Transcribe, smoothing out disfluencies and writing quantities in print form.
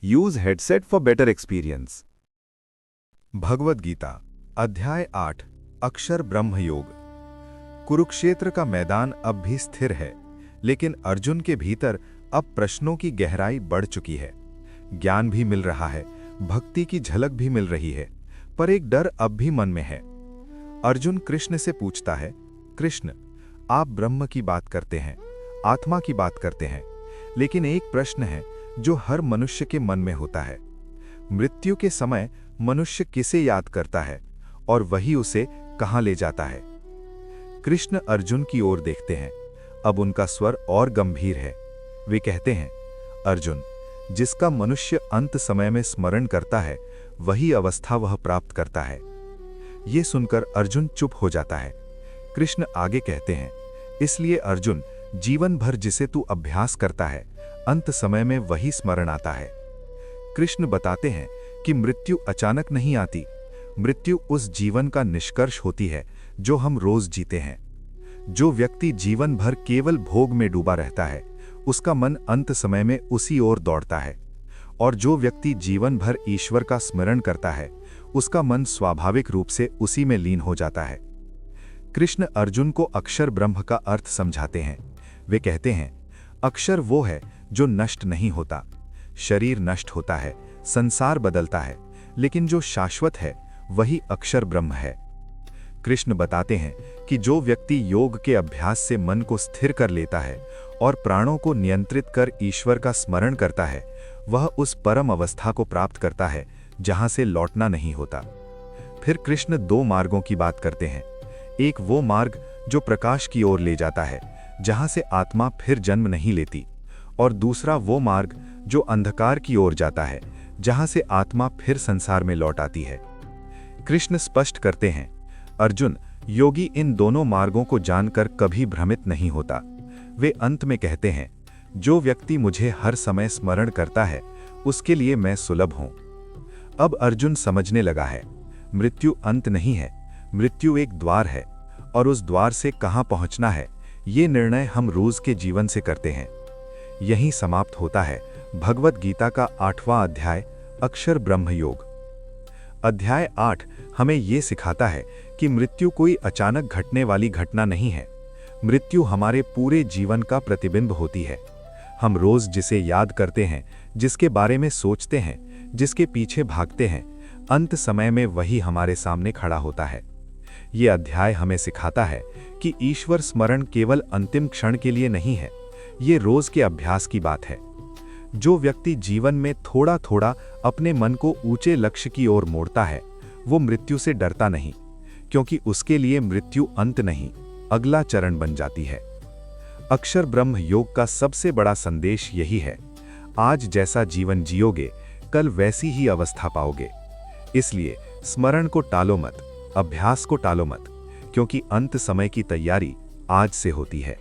Use headset for better experience. Bhagavad Gita अध्याय 8 अक्षर ब्रह्म योग। कुरुक्षेत्र का मैदान अब भी स्थिर है, लेकिन अर्जुन के भीतर अब प्रश्नों की गहराई बढ़ चुकी है। ज्ञान भी मिल रहा है, भक्ति की झलक भी मिल रही है, पर एक डर अब भी मन में है। अर्जुन कृष्ण से पूछता है, कृष्ण, आप ब्रह्म की बात करते हैं, आत्मा की बात करते हैं, लेकिन एक प्रश्न है जो हर मनुष्य के मन में होता है। मृत्यु के समय मनुष्य किसे याद करता है और वही उसे कहां ले जाता है? कृष्ण अर्जुन की ओर देखते हैं। अब उनका स्वर और गंभीर है। वे कहते हैं, अर्जुन, जिसका मनुष्य अंत समय में स्मरण करता है, वही अवस्था वह प्राप्त करता है। ये सुनकर अर्जुन चुप हो जाता है। कृष्ण आगे कहते हैं, इसलिए अर्जुन, जीवन भर जिसे तू अभ्यास करता है, अंत समय में वही स्मरण आता है। कृष्ण बताते हैं कि मृत्यु अचानक नहीं आती। मृत्यु उस जीवन का निष्कर्ष होती है जो हम रोज जीते हैं। जो व्यक्ति जीवन भर केवल भोग में डूबा रहता है, उसका मन अंत समय में उसी ओर दौड़ता है, और जो व्यक्ति जीवन भर ईश्वर का स्मरण करता है, उसका मन स्वाभाविक रूप से उसी में लीन हो जाता है। कृष्ण अर्जुन को अक्षर ब्रह्म का अर्थ समझाते हैं। वे कहते हैं, अक्षर वो है जो नष्ट नहीं होता। शरीर नष्ट होता है, संसार बदलता है, लेकिन जो शाश्वत है वही अक्षर ब्रह्म है। कृष्ण बताते हैं कि जो व्यक्ति योग के अभ्यास से मन को स्थिर कर लेता है और प्राणों को नियंत्रित कर ईश्वर का स्मरण करता है, वह उस परम अवस्था को प्राप्त करता है जहां से लौटना नहीं होता। फिर कृष्ण दो मार्गों की बात करते हैं। एक वो मार्ग जो प्रकाश की ओर ले जाता है, जहां से आत्मा फिर जन्म नहीं लेती, और दूसरा वो मार्ग जो अंधकार की ओर जाता है, जहां से आत्मा फिर संसार में लौट आती है। कृष्ण स्पष्ट करते हैं, अर्जुन, योगी इन दोनों मार्गों को जानकर कभी भ्रमित नहीं होता। वे अंत में कहते हैं, जो व्यक्ति मुझे हर समय स्मरण करता है, उसके लिए मैं सुलभ हूं। अब अर्जुन समझने लगा है, मृत्यु अंत नहीं है, मृत्यु एक द्वार है, और उस द्वार से कहां पहुंचना है, ये निर्णय हम रोज के जीवन से करते हैं। यहीं समाप्त होता है भगवद गीता का 8वां अध्याय अक्षर ब्रह्म योग। अध्याय 8 हमें ये सिखाता है कि मृत्यु कोई अचानक घटने वाली घटना नहीं है। मृत्यु हमारे पूरे जीवन का प्रतिबिंब होती है। हम रोज जिसे याद करते हैं, जिसके बारे में सोचते हैं, जिसके पीछे भागते हैं, अंत समय में वही हमारे सामने खड़ा होता है। ये अध्याय हमें सिखाता है कि ईश्वर स्मरण केवल अंतिम क्षण के लिए नहीं है, ये रोज के अभ्यास की बात है। जो व्यक्ति जीवन में थोड़ा थोड़ा अपने मन को ऊंचे लक्ष्य की ओर मोड़ता है, वो मृत्यु से डरता नहीं, क्योंकि उसके लिए मृत्यु अंत नहीं, अगला चरण बन जाती है। अक्षर ब्रह्म योग का सबसे बड़ा संदेश यही है, आज जैसा जीवन जियोगे, कल वैसी ही अवस्था पाओगे। इसलिए स्मरण को टालो मत, अभ्यास को टालो मत, क्योंकि अंत समय की तैयारी आज से होती है।